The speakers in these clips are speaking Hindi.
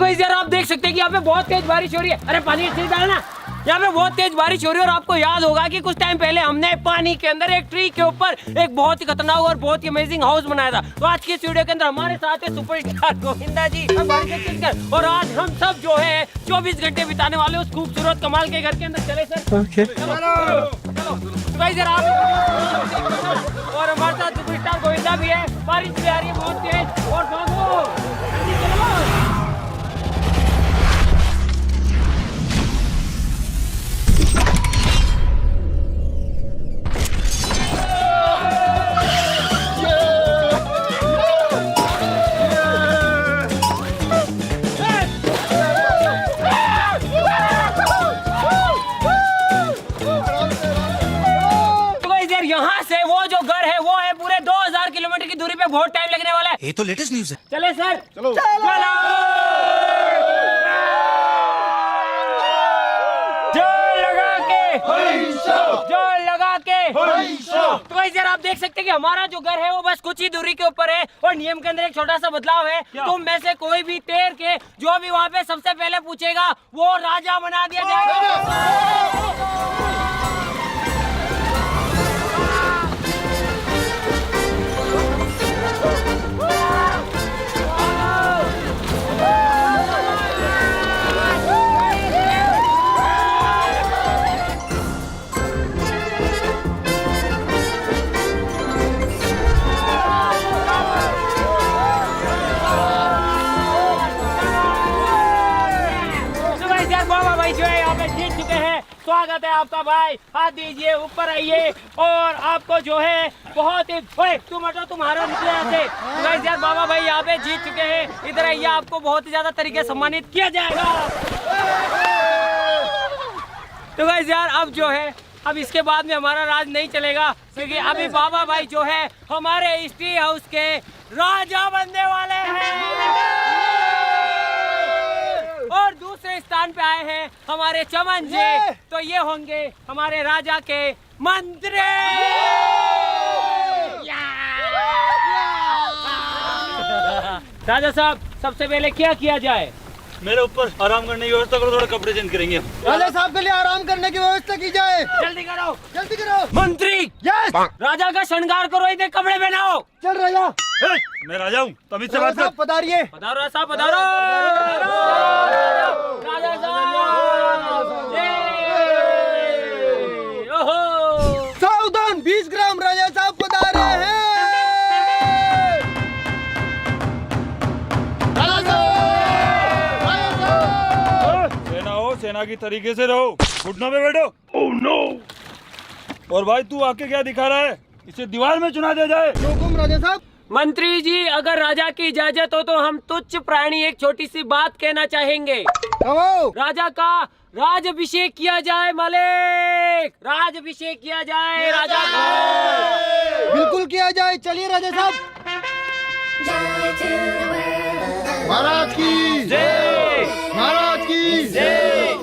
गाइस यार आप देख सकते हैं कि यहाँ पे बहुत तेज बारिश हो रही है। अरे पानी अच्छे से डालना। यहाँ पे बहुत तेज बारिश हो रही है और आपको याद होगा कि कुछ टाइम पहले हमने पानी के अंदर एक ट्री के ऊपर एक बहुत ही खतरनाक और बहुत ही अमेजिंग हाउस बनाया था। तो आज की इस वीडियो के अंदर हमारे साथ है सुपरस्टार गोविंदा जी और आज हम सब जो है 24 घंटे बिताने वाले उस खूबसूरत कमाल के घर के अंदर। चले सर ओके और हमारे साथ सुपरस्टार गोविंदा भी है। बारिश भी आ रही है बहुत तेज और भागो। यहाँ से वो जो घर है वो है पूरे 2000 किलोमीटर की दूरी पे। बहुत टाइम लगने वाला है। ये तो लेटेस्ट न्यूज़ है। चले सर चलो जोर लगा के तो गाइस यार आप देख सकते हैं कि हमारा जो घर है वो बस कुछ ही दूरी के ऊपर है और नियम के अंदर एक छोटा सा बदलाव है। तुम में से कोई भी तैर के जो भी वहाँ पे सबसे पहले पूछेगा वो राजा बना दिया जाएगा। स्वागत है आपका भाई। हाथ दीजिए, ऊपर आइए और आपको जो है बहुत ही तुम्हारा निकले आते गाइस यार बाबा भाई यहाँ पे जीत चुके हैं। इधर आइए, आपको बहुत ही ज्यादा तरीके से सम्मानित किया जाएगा। तो गाइस यार अब जो है अब इसके बाद में हमारा राज नहीं चलेगा क्योंकि अभी बाबा भाई जो है हमारे इस ट्री हाउस के राजा बनने वाले हैं और दूसरे स्थान पे आए हैं हमारे चमन जी। तो ये होंगे हमारे राजा के मंत्री। राजा साहब सबसे पहले क्या किया जाए? मेरे ऊपर आराम करने की व्यवस्था करो, थोड़े कपड़े चेंज करेंगे। राजा साहब के लिए आराम करने की व्यवस्था की जाए। जल्दी करो, जल्दी करो। मंत्री यस राजा का श्रृंगार करो, इधर कपड़े पहनाओ। चल राजा। मैं राजा हूँ, तभी से बात कर। पधारिए। पधारो साहब, पधारो राजा साहब। ओहो सावधान, 20 ग्राम राजा साहब पधारे हैं। सेना हो, सेना की तरीके से रहो, घुटनों पे बैठो। Oh no. और भाई तू आके क्या दिखा रहा है? इसे दीवार में चुना दिया जाए। हुकुम राजा साहब। मंत्री जी अगर राजा की इजाजत हो तो हम तुच्छ प्राणी एक छोटी सी बात कहना चाहेंगे। कहो। राजा का राजाभिषेक किया जाए। मालिक राजाभिषेक किया जाए राजा का। बिल्कुल किया जाए। चलिए राजा साहब। महाराज की जय, महाराज की जय,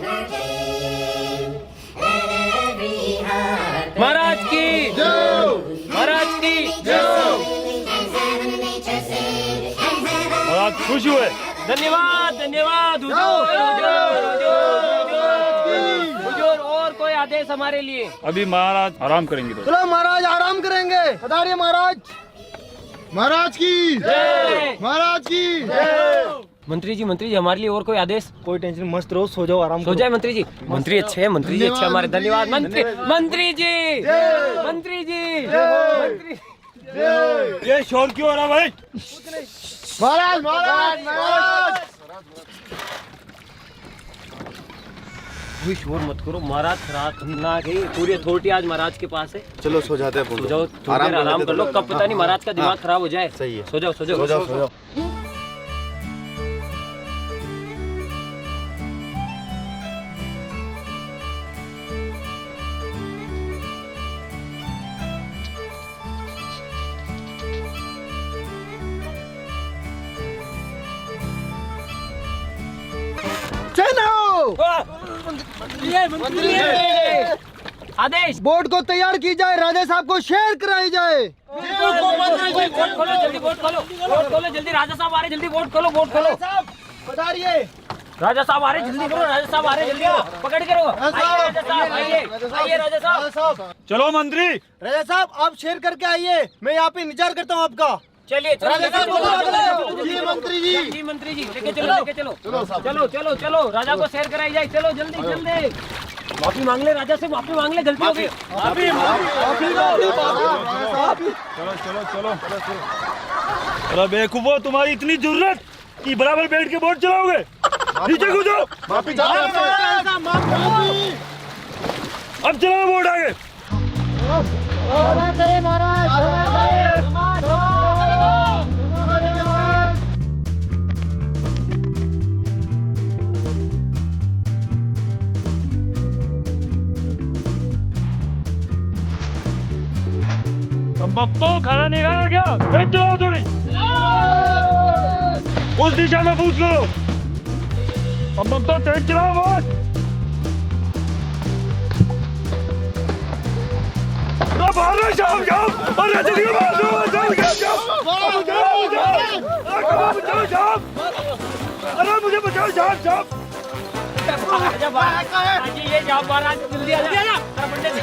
महाराज की जय, महाराज की और आज खुश हुए। धन्यवाद धन्यवाद हुजूर, हुजूर और कोई आदेश हमारे लिए? अभी महाराज आराम करेंगे तो। चलो महाराज आराम करेंगे। पधारिए महाराज। महाराज की जय, महाराज की मंत्री जी हमारे लिए और कोई आदेश? कोई टेंशन, मस्त रहो, सो जाओ, आराम सो जाए मंत्री जी। मंत्री अच्छे हैं, मंत्री जी अच्छे हमारे। धन्यवाद मंत्री, मंत्री जी, मंत्री जी, मंत्री। ये शोर क्यों हो रहा भाई? महाराज महाराज महाराज। कोई शोर मत करो महाराज, खतरनाक है। पूरी अथॉरिटी आज महाराज के पास है। चलो सो जाते हैं। सो जाओ, थोड़ी देर आराम कर लो। कब पता नहीं महाराज का दिमाग खराब हो जाए। सही है। सो जाओ, सो जाओ, सो जाओ, सो जाओ। आदेश बोर्ड को तैयार की जाए, राजा साहब को शेयर कराई जाए। बोर्ड खोलो जल्दी, बोर्ड खोलो, बोर्ड खोलो जल्दी। राजा साहब आ रहे, जल्दी बोर्ड खोलो, बोर्ड खोलो। पधारिए। राजा साहब आ रहे, जल्दी करो, राजा साहब आ रहे, जल्दी करो, पकड़ के रखो। आइए राजा साहब, आइए आइए राजा साहब। चलो मंत्री। राजा साहब आप शेर करके आइए, मैं यहाँ पे इंतजार करता हूँ आपका। चलिए चलो, राजा साहब, चलो, चलो, चलो, चलो, जी मंत्री जी। जी मंत्री जी, लेके चलो, लेके चलो, चलो चलो चलो, राजा को शेर कराई जाए, चलो जल्दी जल्दी। माफी मांग ले राजा से, माफी मांग ले, गलती हो गई। चलो चलो चलो। अरे बेवकूफो, तुम्हारी इतनी जरूरत कि बराबर बैठ के बोट चलाओगे? नीचे कूदो। माफी चाहते हैं, माफी। अब चलाओ बोट आगे। तुम बप्पो खाना नहीं खाना क्या? बैठ जाओ थोड़ी। उस दिशा में पूछ लो। अब बप्पो तेज चलाओ बोट। बाहर जाओ जाओ, अरे जल्दी बाहर जाओ जाओ जाओ जाओ जाओ। अरे मुझे बचाओ, जाओ जाओ। राजा बाहर जी, ये जाओ बाहर, जल्दी आ जा, पंडित जी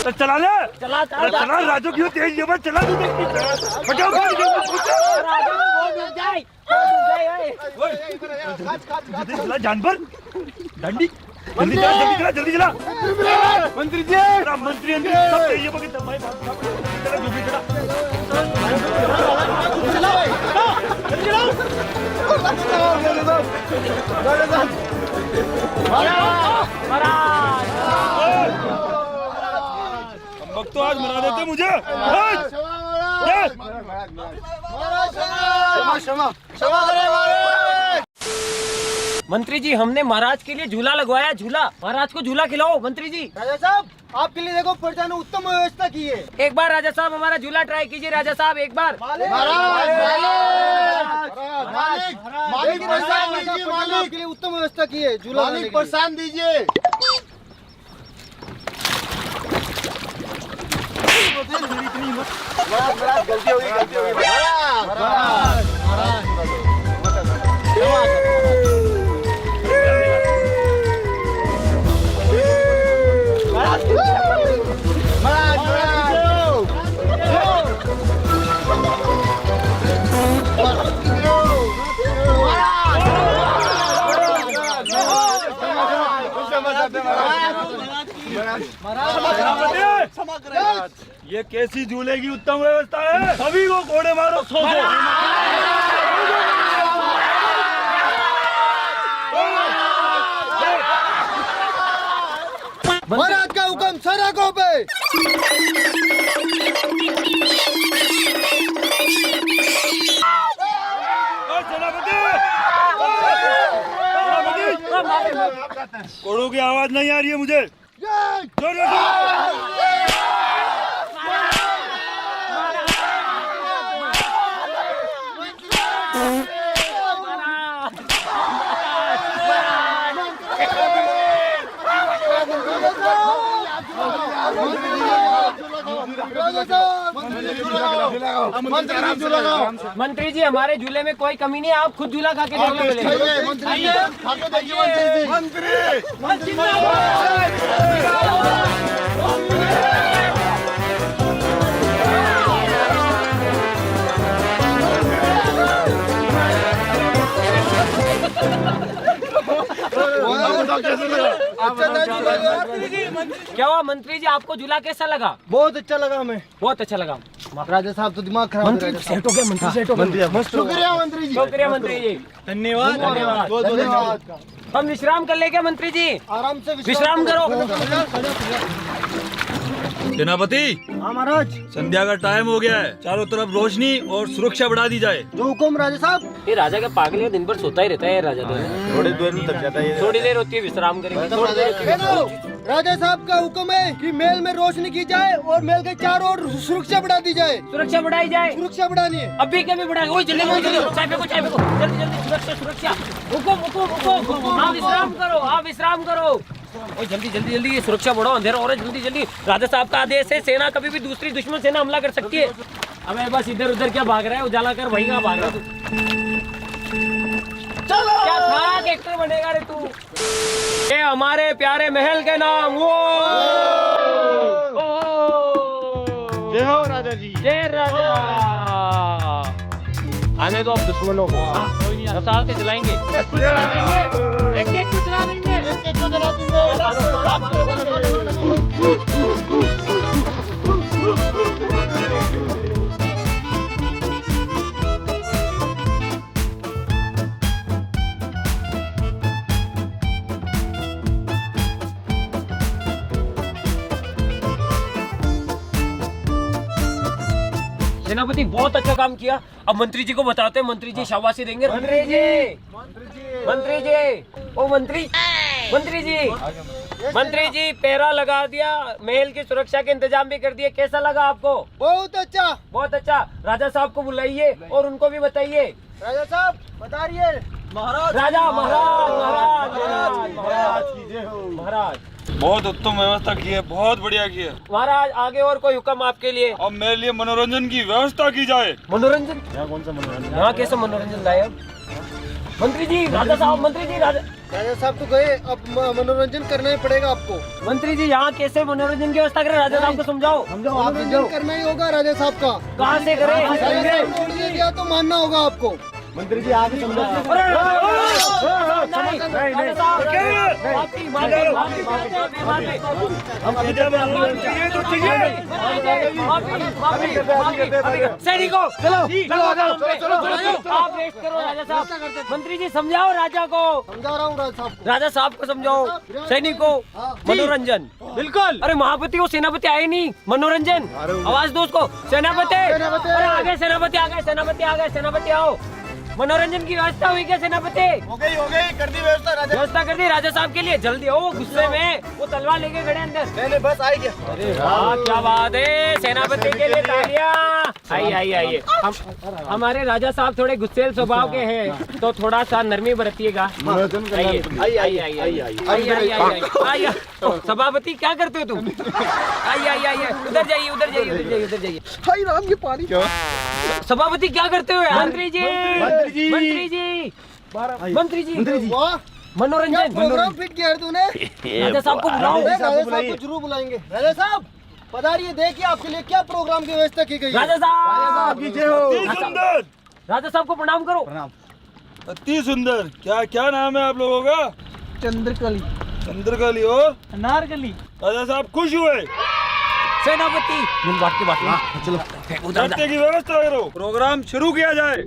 तो चला ले। चला चला राजू, क्यों तेज ये बात चला तू? बचाओ चला जानवर डंडी, जल्दी चला जल्दी चला जल्दी चला। मंत्री जी। मंत्री सब तेज ये बगित भाई चला जो भी चला। वक्त तो आज मना देते मुझे। मंत्री जी, हमने महाराज के लिए झूला लगवाया, झूला। महाराज को झूला खिलाओ मंत्री जी। राजा साहब आपके लिए देखो प्रजा ने उत्तम व्यवस्था की है। एक बार राजा साहब हमारा झूला ट्राई कीजिए, राजा साहब एक बार। मालिक आपके लिए उत्तम व्यवस्था की है, झूला मालिक प्रोत्साहन दीजिए। गलती होगी, गलती होगी। ये कैसी झूले की उत्तम व्यवस्था है? सभी को कोड़े मारो, सो महाराज का हुक्म सड़कों पे। कोड़ों की आवाज नहीं आ रही है मुझे। जोर से। मंत्री जी, हमारे झूले में कोई कमी नहीं है, आप खुद झूला खा के क्या हुआ मंत्री जी, आपको झूला कैसा लगा? बहुत अच्छा लगा हमें। बहुत अच्छा लगा। राजा साहब तो दिमाग खराब। मंत्री सेट हो गया, मंत्री सेट हो गया। शुक्रिया मंत्री जी। शुक्रिया मंत्री जी, धन्यवाद धन्यवाद। धन्यवाद। हम विश्राम कर ले क्या मंत्री जी? आराम से विश्राम करो। सेनापति, हाँ महाराज। संध्या का टाइम हो गया है, चारों तरफ रोशनी और सुरक्षा बढ़ा दी जाए। जो हुक्म राजा साहब। ये राजा का पागल है, दिन भर सोता ही रहता है राजा। थोड़ी देर में थक जाता है। थोड़ी देर होती है, विश्राम करेंगे। थोड़ी देर होती है। राजा साहब का हुक्म है कि महल में रोशनी की जाए और महल के चारों ओर सुरक्षा बढ़ा दी जाए। सुरक्षा बढ़ाई जाए। सुरक्षा बढ़ानी है। अभी के भी बढ़ाएंगे। जल्दी चाय फेंको, चाय फेंको, जल्दी जल्दी। आप विश्राम करो, आप विश्राम करो। ओ जल्दी जल्दी जल्दी, ये सुरक्षा बढ़ाओ, अंधेरा हो रहा है, जल्दी जल्दी। राजा साहब का आदेश है, सेना कभी भी दूसरी दुश्मन सेना हमला कर सकती है। अबे बस इधर उधर क्या भाग रहा है, उजाला कर भाई, कहाँ भाग रहा है तू? क्या खाक एक्टर बनेगा रे तू? ये हमारे प्यारे महल के नाम वो। जय हो राजा जी। जय राजा। आने दो अब दुश्मनों को, रसाल से चलाएंगे। एक एक को चला देंगे। सेनापति बहुत अच्छा काम किया। अब मंत्री जी को बताते हैं, मंत्री जी शाबाशी देंगे। मंत्री जी, मंत्री जी, ओ मंत्री, मंत्री जी, मंत्री जी, पहरा लगा दिया, महल की सुरक्षा के इंतजाम भी कर दिए। कैसा लगा आपको? बहुत अच्छा। बहुत अच्छा। राजा साहब को बुलाइए और उनको भी बताइए। राजा साहब बताइए। महाराज, राजा, महाराज, महाराज, महाराज, महाराज, महाराज, बहुत उत्तम व्यवस्था की है, बहुत बढ़िया की है। महाराज आगे और कोई हुक्म आपके लिए? अब मेरे लिए मनोरंजन की व्यवस्था की जाए। मनोरंजन? यहाँ कौन सा मनोरंजन? यहाँ कैसे मनोरंजन लाए अब? मंत्री जी, राजा साहब, मंत्री जी, राजा साहब तो गए, अब मनोरंजन करना ही पड़ेगा आपको। मंत्री जी, यहाँ कैसे मनोरंजन की व्यवस्था करें? राजा साहब को समझाओ। मनोरंजन करना ही होगा राजा साहब का। कहाँ से करें? छोड़िए दिया तो मानना होगा आपको। मंत्री जी आगे समझो। सैनिकों, आप रेस्ट करो। राजा साहब, मंत्री जी समझाओ राजा को। समझा रहा हूँ राजा साहब को। राजा साहब को समझाओ। सैनिकों, मनोरंजन। बिल्कुल। अरे महापति वो सेनापति आए नहीं, मनोरंजन। आवाज दो उसको। सेनापति, अरे आ गए सेनापति, आ गए सेनापति, आ गए सेनापति, आओ। मनोरंजन की व्यवस्था हुई क्या सेनापति? हो गई, कर दी व्यवस्था राजा। व्यवस्था कर दी राजा साहब के लिए। जल्दी आओ, गुस्से में वो तलवार लेके खड़े अंदर। नहीं बस आई गया। अरे वाह, क्या बात है, सेनापति के लिए तालियां। आइए आइए आइए। हमारे राजा साहब थोड़े गुस्सेल स्वभाव के हैं, तो थोड़ा सा नरमी बरतिएगा। आइए आइए आइए आइए आइए। सभापति क्या करते हो तुम? आइए आइए आइए, उधर जाइए, उधर जाइए, उधर जाइए, उधर जाइए। हाय राम, ये पानी क्या? सभापति क्या करते हो? मंत्री जी, मंत्री जी, मंत्री जी, वाह, मनोरंजन। प्रोग्राम फिट किया है तूने। राजा साहब को बुलाओ। राजा साहब को जरूर बुलाएंगे। राजा साहब पधारिए, देखिए आपके लिए क्या प्रोग्राम की व्यवस्था की गई है। राजा साहब अति सुंदर। राजा साहब को प्रणाम करो। अति सुंदर। क्या क्या नाम है आप लोगों का? चंद्रकली, चंद्रकली और अनारकली। राजा साहब खुश हुए। सेनापति बात के बात चलो नाट्य की व्यवस्था करो, प्रोग्राम शुरू किया जाए।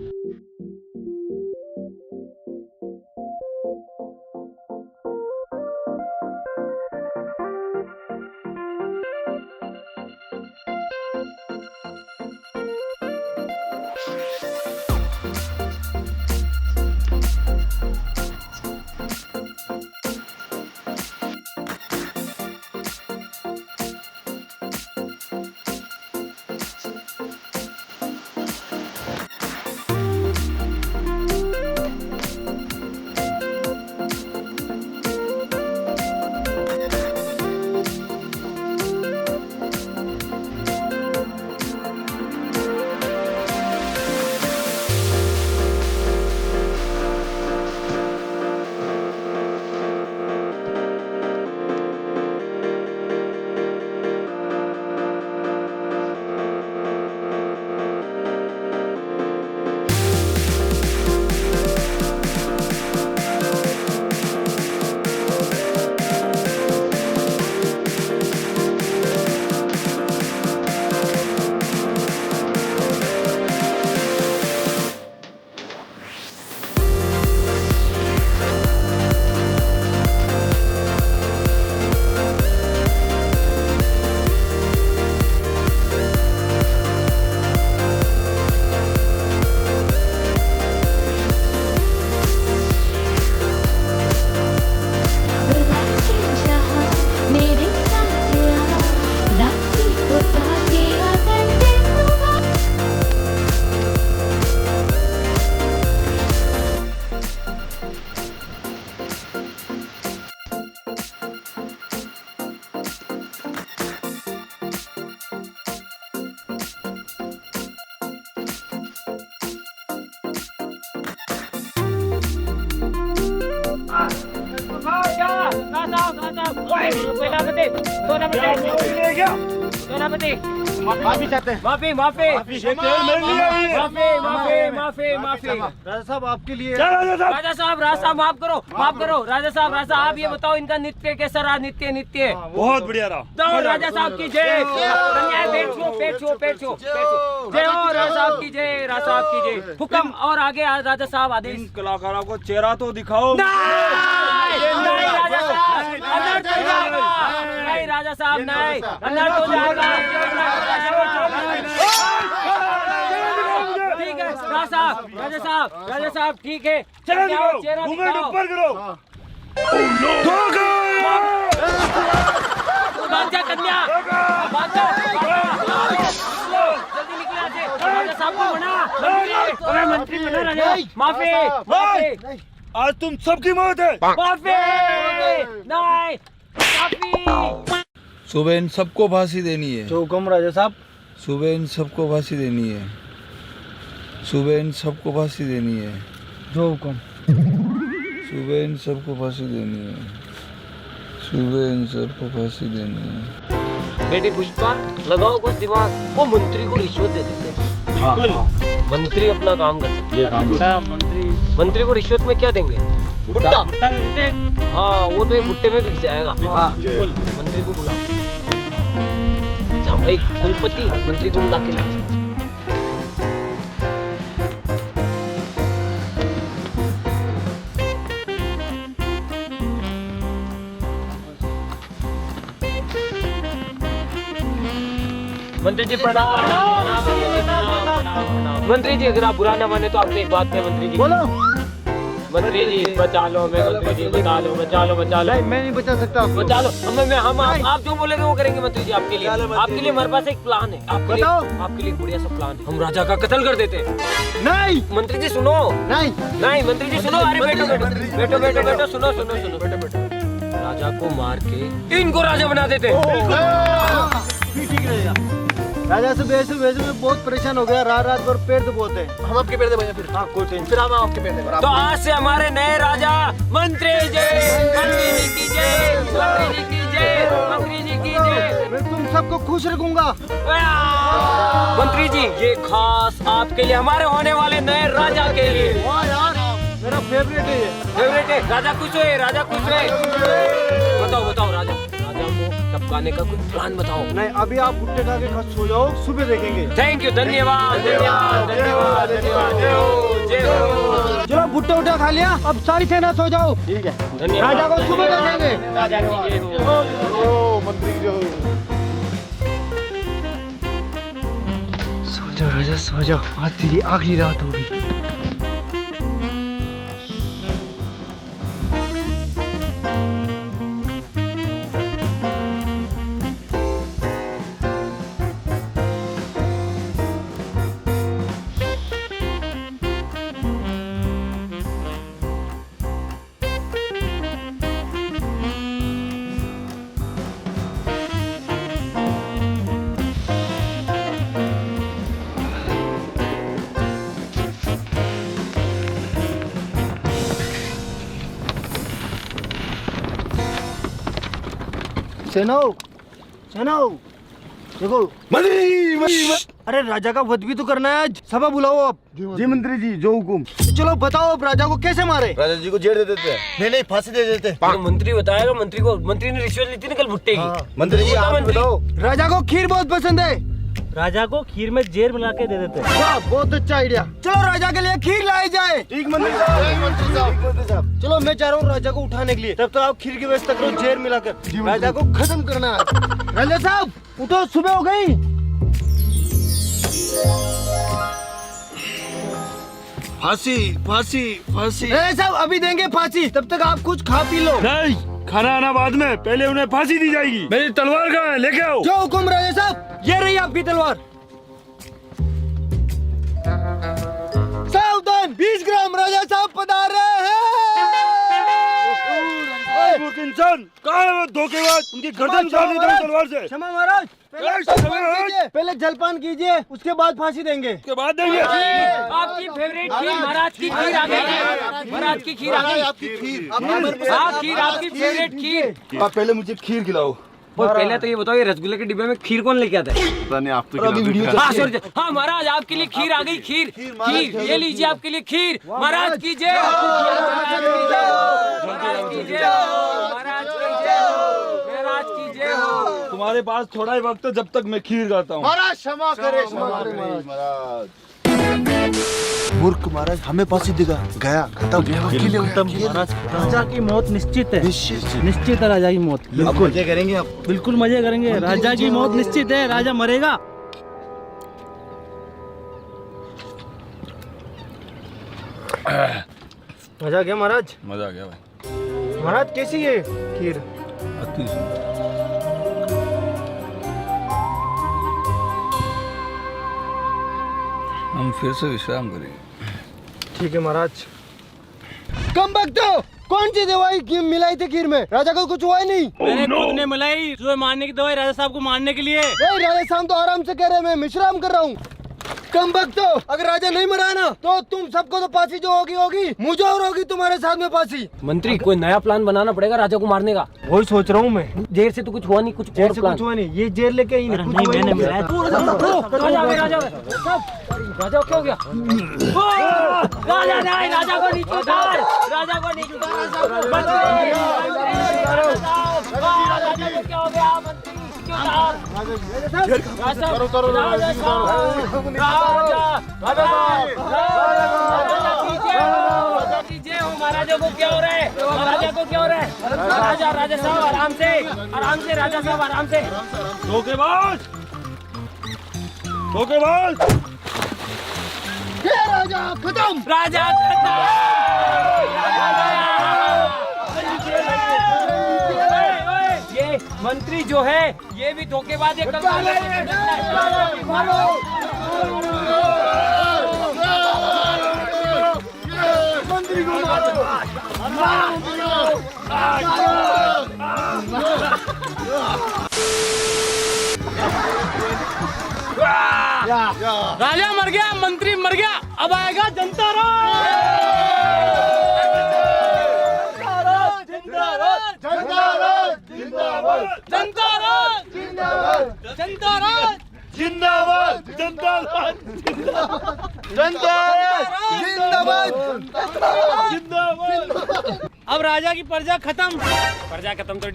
सेनापति माफी चाहते हैं। माफी माफी ये तेल मेरे लिए है। माफी माफी माफी माफी राजा साहब आपके लिए चल राजा साहब। राजा साहब माफ करो राजा साहब आप ये बताओ इनका नृत्य कैसा रहा नित्य बहुत बढ़िया रहा। तो राजा साहब की जय कन्या पेट छो जय हो राजा साहब की जय हुक्म और आगे राजा साहब आदेश इन कलाकारों को चेहरा तो दिखाओ। नहीं राजा साहब अनर्थ हो जाएगा नहीं राजा साहब नहीं अनर्थ हो जाएगा ठीक है राजा साहब ठीक है चेहरा दिखाओ, चेहरा घूंघट दिखाओ। ऊपर करो। बादशाह कन्या जल्दी निकले यहाँ से राजा साहब को बना मंत्री बना राजा माफी आज तुम सबकी मौत है। माफी नहीं माफी सुबह इन सबको फांसी देनी है। जो हुक्म राजा साहब। सुबह इन सबको फांसी देनी है। सुबह इन सबको फांसी देनी है। जो हुक्म। सुबह इन सबको फांसी देनी है। सुबह इन सबको फांसी देनी है। बेटी पुष्पा लगाओ कुछ दिमाग वो मंत्री को रिश्वत दे देते मंत्री अपना काम कर सकते मंत्री को रिश्वत में क्या देंगे भुट्टा हाँ वो तो एक भुट्टे में बिक जाएगा मंत्री को बुला एक कुलपति मंत्री को बुला के ला मंत्री जी प्रणाम मंत्री जी अगर आप बुरा ना माने तो आपसे एक बात है मंत्री जी बोलो। मंत्री जी बचा लो हमें मंत्री जी बचा लो नहीं मैं नहीं बचा सकता आपको। बचा लो हम आप जो बोलेंगे वो करेंगे मंत्री जी आपके लिए हमारे पास एक प्लान है आपके लिए बढ़िया सा प्लान है हम राजा का कत्ल कर देते नहीं मंत्री जी सुनो नहीं मंत्री जी सुनो अरे बैठो सुनो राजा को मार के इनको राजा बना देते ठीक रहेगा। राजा से वैसे में बहुत परेशान हो गया रात भर पेड़ दबाते हैं। हम आपके पेड़ दबाएंगे फिर। हाँ कोई टेंशन। फिर हम आपके पेड़ दबाएंगे। तो आज से हमारे नए राजा मंत्री जी की जय मैं तुम सबको खुश रखूंगा। मंत्री जी ये खास आपके लिए हमारे होने वाले नए राजा के लिए वाह यार मेरा फेवरेट है ये। फेवरेट है राजा खुश हुए बताओ राजा को टपकाने का कुछ प्लान बताओ नहीं अभी आप भुट्टे खा के सो जाओ सुबह देखेंगे। थैंक यू धन्यवाद जय हो चलो भुट्टा उठा खा लिया अब सारी सेना सो जाओ। ठीक है धन्यवाद राजा को सुबह देखेंगे। राजा की जय हो मंत्री जो सो जाओ राजा सो जाओ आज तेरी आखिरी रात होगी। सेनो देखो अरे राजा का वध भी तो करना है आज सभा बुलाओ आप। जी मंत्री जी जो हुकुम। चलो बताओ अब राजा को कैसे मारे। राजा जी को जेल दे देते हैं। नहीं फांसी दे देते। तो मंत्री बताएगा मंत्री ने रिश्वत ली थी ना कल भुट्टे की मंत्री जी आप बताओ। राजा को खीर बहुत पसंद है। राजा को खीर में जेर मिला के दे देते हैं। वाह बहुत अच्छा आइडिया। चलो राजा के लिए खीर लाई जाए। ठीक मंत्री साहब। चलो मैं जा रहा हूँ राजा को उठाने के लिए तब तक आप खीर की व्यवस्था करो जेर मिलाकर राजा को खत्म करना है। राजा साहब उठो सुबह हो गई। फांसी राजा साहब अभी देंगे फांसी तब तक आप कुछ खा पी लो। नहीं खाना आना बाद में पहले उन्हें फांसी दी जाएगी। मेरी तलवार कहाँ है लेके आओ। जो हुकुम राजा साहब ये रही आपकी तलवार। सावधान 20 ग्राम राजा साहब पधार रहे हैं। कौन है वो धोखेबाज? उनकी गर्दन काट देता हूँ तलवार से। क्षमा महाराज, पहले जलपान कीजिए, उसके बाद फांसी देंगे। उसके बाद देंगे। आपकी फेवरेट खीर, महाराज की खीर आ गई। महाराज की खीर आ गई। आपकी खीर, हाँ, खीर, आपकी फेवरेट खीर। आप पहले मुझे खीर खिलाओ। और पहले तो ये बताओ, ये रसगुल्ले के डिब्बे में खीर कौन लेके आता है? अभी वीडियो हाँ सॉरी, हाँ महाराज आपके लिए खीर आ गई। खीर, खीर, ये लीजिए आपके लिए खीर। महाराज की जय हो, महाराज की जय हो, महाराज की जय हो, महाराज की जय हो, महाराज की जय हो। तुम्हारे पास थोड़ा ही वक्त है जब तक मैं खीर खाता हूँ। महाराज क्षमा करे, क्षमा करे महाराज। मूर्ख महाराज, हमें फांसी देगा, गया खत्म। महाराज, राजा की मौत निश्चित है। निश्चित है राजा की मौत। अब मजे करेंगे, अब बिल्कुल मजे करेंगे। राजा की मौत निश्चित है, राजा मरेगा। मजा आ गया महाराज। मजा आ गया भाई। महाराज कैसी है खीर? अति सुंदर। हम फिर से विश्राम करेंगे। ठीक है महाराज। कम बकतो, कौन सी दवाई मिलाई थी खीर में? राजा को कुछ हुआ ही नहीं। मैंने खुद ने मिलाई जो मारने की दवाई राजा साहब को मारने के लिए। राजा साहब तो आराम से कह रहे हैं, मैं विश्राम कर रहा हूँ। कम बकतो, अगर राजा नहीं मरा ना तो तुम सबको तो फांसी जो होगी होगी, मुझे और होगी तुम्हारे साथ में फांसी। मंत्री, कोई नया प्लान बनाना पड़ेगा राजा को मारने का। वही सोच रहा हूँ मैं। देर से तो कुछ हुआ नहीं, कुछ जेल और से प्लान। कुछ हुआ नहीं, ये जेल लेके ही नहीं, मैंने मिलाया। राजा क्या हो गया? राजा नहीं, राजा को नीचे उतार, राजा को नीचे उतार। राजा को क्या हो गया? मंत्री महाराजा को क्या हो रहा है? महाराजा को क्या हो रहा है? राजा, राजा साहब आराम से, आराम से, राजा साहब आराम से। धोखेबाज, धोखेबाज। राजा खत्म, राजा खत्म। ये मंत्री जो है ये भी धोखेबाज है। मंत्री को मारो। राजा मर गया, मंत्री मर गया, अब आएगा जनता राज। जनता राज, जनता राज, जनता राज, जिंदाबाद, जिंदाबाद, जिंदाबाद। अब राजा की प्रजा खत्म। प्रजा खत्म तो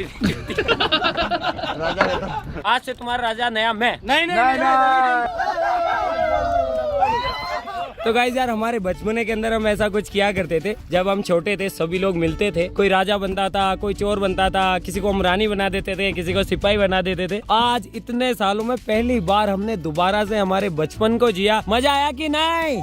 आज से तुम्हारा राजा नया मैं। नहीं नहीं, तो गाइस यार, हमारे बचपने के अंदर हम ऐसा कुछ किया करते थे। जब हम छोटे थे सभी लोग मिलते थे, कोई राजा बनता था, कोई चोर बनता था, किसी को हम रानी बना देते थे, किसी को सिपाही बना देते थे। आज इतने सालों में पहली बार हमने दोबारा से हमारे बचपन को जिया। मजा आया कि नहीं?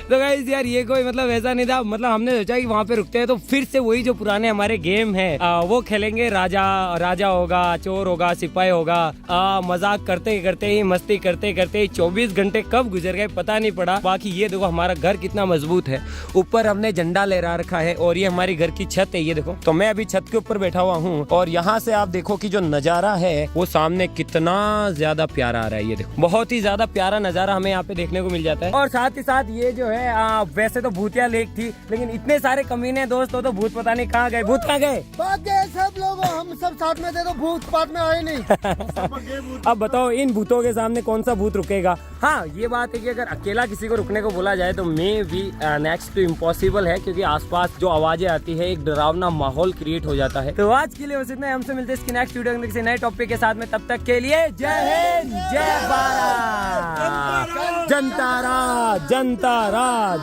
तो गाइस यार, ये कोई मतलब ऐसा नहीं था, मतलब हमने सोचा कि वहाँ पे रुकते हैं तो फिर से वही जो पुराने हमारे गेम है वो खेलेंगे। राजा होगा, चोर होगा, सिपाही होगा। मजाक करते करते ही, मस्ती करते करते ही 24 घंटे कब गुजर गए पता नहीं पड़ा। बाकी ये देखो हमारा घर कितना मजबूत है। ऊपर हमने झंडा लहरा रखा है और ये हमारी घर की छत है। ये देखो, तो मैं अभी छत के ऊपर बैठा हुआ हूँ और यहाँ से आप देखो कि जो नजारा है वो सामने कितना ज्यादा प्यारा आ रहा है। ये देखो, बहुत ही ज्यादा प्यारा नजारा हमें यहाँ पे देखने को मिल जाता है। और साथ ही साथ ये जो है वैसे तो भूतिया लेक थी, लेकिन इतने सारे कमीने दोस्त हो तो भूत पता नहीं कहाँ गए। भूत कहाँ गए? भाग गए सब लोग, हम सब साथ में थे तो भूत पात में आए नहीं। अब बताओ इन भूतों के सामने कौन सा भूत रुकेगा? हाँ, ये बात है कि अगर अकेला किसी को रुकने को बोला जाए तो मे भी नेक्स्ट टू इम्पॉसिबल है, क्योंकि आसपास जो आवाजें आती है एक डरावना माहौल क्रिएट हो जाता है। तो आज के लिए बस इतना ही। हमसे मिलते हैं इसकी नेक्स्ट वीडियो में किसी नए टॉपिक के साथ में। तब तक के लिए जय हिंद, जय भारत, जनता राज, जनता राज।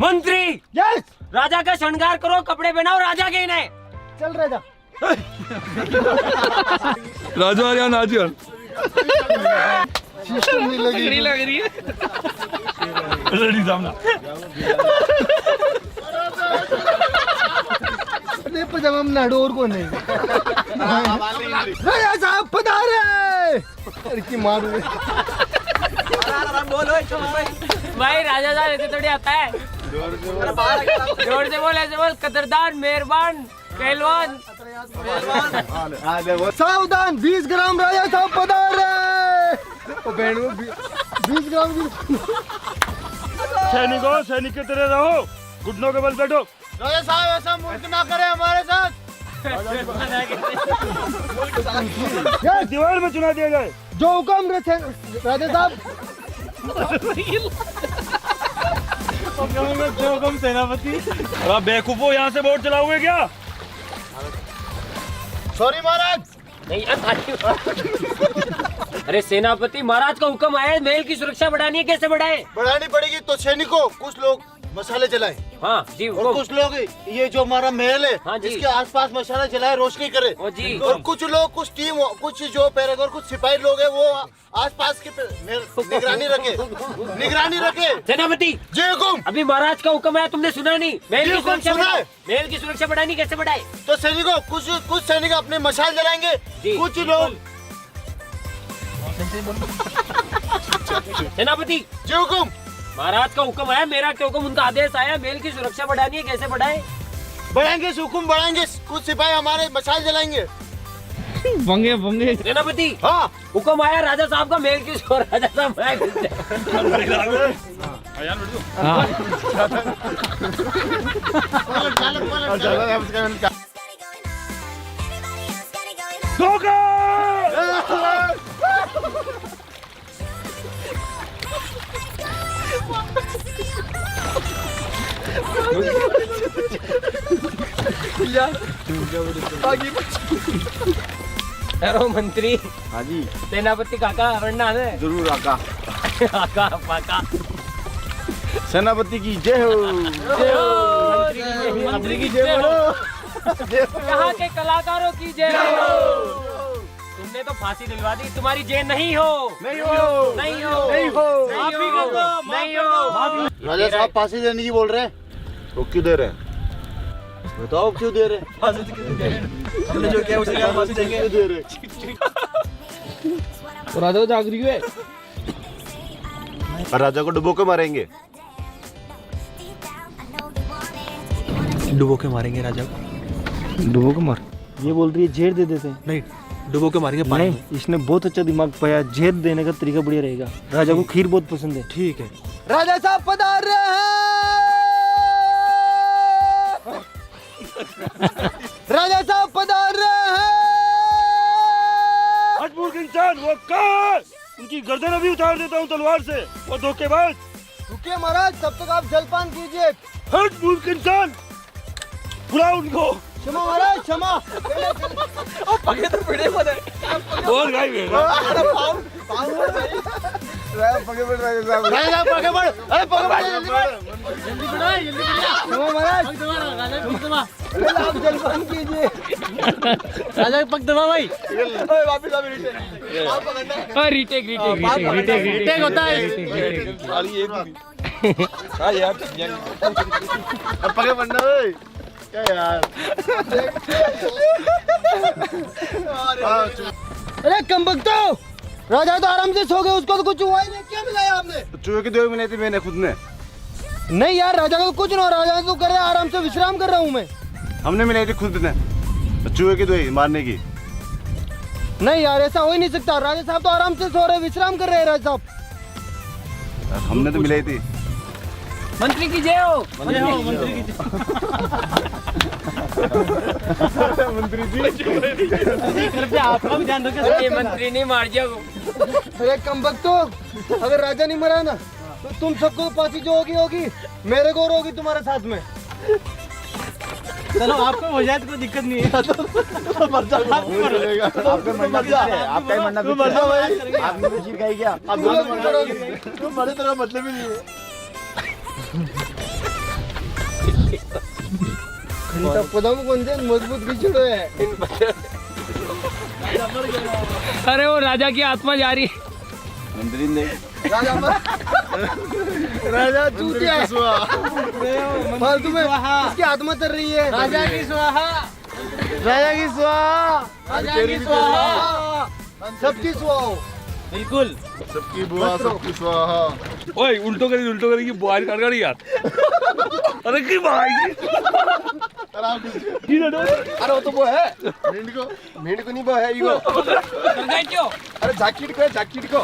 मंत्री, यस, राजा का श्रृंगार करो, कपड़े पहनाओ, राजा के इन्हें। चल राजा। राजा या नाजियन नहीं लग रही है। रेडी सामना। पजामा में नाडो और कौन नहीं। राजा साहब पधारे। की मारू भाई राजा साहब ऐसे थोड़ी आता है। जोर से बोल, ऐसे बोल, कदरदान, मेहरबान, पहलवान। सावधान, 20 ग्राम राजा साहब पधार रहे। ओ बहन वो 20 ग्राम सैनिकों, सैनिक की तरह रहो, घुटनों के बल बैठो। राजा साहब ऐसा मुल्क ना करे हमारे साथ। दीवार में चुना दिया जाए। जो हुक्म रखे राजा साहब। जो हुक्म सेनापति। अरे बेवकूफो, यहाँ से बोट चलाओगे क्या? सॉरी महाराज। नहीं अरे सेनापति, महाराज का हुक्म आया है, महल की सुरक्षा बढ़ानी है, कैसे बढ़ाए? बढ़ानी पड़ेगी तो सैनिकों कुछ लोग मसाले जलाए हाँ जी, और कुछ लोग ये जो हमारा महल है हाँ जी। इसके आसपास मसाले जलाए, रोशनी करे। ओ जी। और कुछ लोग, कुछ टीम, कुछ जो पैरागोर, कुछ सिपाही लोग है वो आसपास के निगरानी रखे। सेनापति जी हुकुम। अभी महाराज का हुक्म आया, तुमने सुना नहीं? महल जी, की हुक्म सुरक्षा सुना बढ़ाओ। है। महल की सुरक्षा बढ़ानी कैसे बढ़ाए? तो सैनिकों कुछ सैनिक अपने मशाल जलाएंगे, जी। कुछ लोग। सेनापति जी हुकुम। महाराज का हुक्म आया, मेरा क्या हुक्म, उनका आदेश आया, महल की सुरक्षा बढ़ानी है, कैसे बढ़ाए? बढ़ाएंगे, हुकुम बढ़ाएंगे, कुछ सिपाही हमारे मशाल जलाएंगे। बंगे बंगे। सेनापति हाँ हुक्म आया, राजा साहब का महल की राजा साहब हेलो मंत्री। हाँ जी सेनापति काका वरना है जरूर आका। काका पाका। सेनापति की जय हो। मंत्री की जय हो। यहाँ के कलाकारों की जय हो। तुमने तो फांसी दिलवा दी, तुम्हारी जय नहीं हो। नहीं हो, नहीं हो, नहीं हो, नहीं हो, नहीं हो। राजा साहब फांसी देने की बोल रहे हैं, तो क्यों दे रहे हैं? बताओ क्यों दे रहे हैं? हमने जो किया उसे क्या फांसी देंगे? क्यों दे रहे हैं? तो राजा जाग रही है। और राजा को डुबो के मारेंगे। डुबो के मारेंगे राजा को। डुबो के मार। ये बोल रही है जहर दे देते हैं। नहीं, डुबो के मारेंगे पानी में। इसने बहुत अच्छा दिमाग पाया, जहर देने का तरीका बढ़िया रहेगा। राजा को खीर बहुत पसंद है। ठीक है। राजा साहब पधार रहे हैं। राजा साहब पधार रहे हैं। हटमूर्ख इंसान, वो कहाँ? उनकी गर्दन अभी उतार देता हूँ तलवार से। वो धोखेबाज। रुकिए महाराज, तब तक आप जलपान कीजिए। हटमूर्ख इंसान, बुलाओ उनको। क्षमा महाराज, क्षमा। बोल गाई पगे बढ़ राजा साहब, पगे बढ़। अरे पगे बढ़, जल्दी बढ़। क्षमा महाराज। अरे आप जलपान कीजिए। राजा पग दबा भाई। वापिस आप रीटेक होता है। पगे बढ़ना है क्या यार? अरे कमबख्तो, राजा तो आराम से सो गए, उसको तो कुछ हुआ ही नहीं। क्या मिलाया आपने? चूहे की दवाई मिलाई थी मैंने खुद ने। नहीं यार, राजा को कुछ ना हो, राजा तो कर रहे, आराम से विश्राम कर रहा हूँ मैं। हमने मिलाई थी खुद ने चूहे की दवाई मारने की। नहीं यार, ऐसा हो ही नहीं सकता। राजा साहब तो आराम से सो रहे, विश्राम कर रहे हैं राजा साहब। हमने तो मिलाई थी। मंत्री की जय हो। आपका भी ध्यान रखिए। ये मंत्री नहीं मार जाओ। अरे कमबख्तो, अगर राजा नहीं मरा ना तो तुम सबको फांसी जो होगी होगी, मेरे को और होगी तुम्हारे साथ में। चलो आपको हो जाए तो कोई दिक्कत नहीं है। आपका मरना है, आपका ही मरना है। आपने तो चीर खाई क्या? आप दोनों तुम मरे तेरा मतलब ही नहीं है। पदम कोणते मजबूत खिचडो है। अरे वो राजा की आत्मा जा रही है। मंत्री नहीं, राजा चूतिया है। फालतू में इसकी आत्मा चल रही है। राजा की स्वाहा, राजा की स्वाहा, राजा की स्वाहा, सबकी स्वाहा। बिल्कुल। सबकी बुआ सबकी स्वाहा। ओए उल्टो करेगी बुआरी काट यार। अरे की भाई अरे वो तो वो है मेंढ को नहीं वो है ईगो गए क्यों अरे जैकेट को है जैकेट को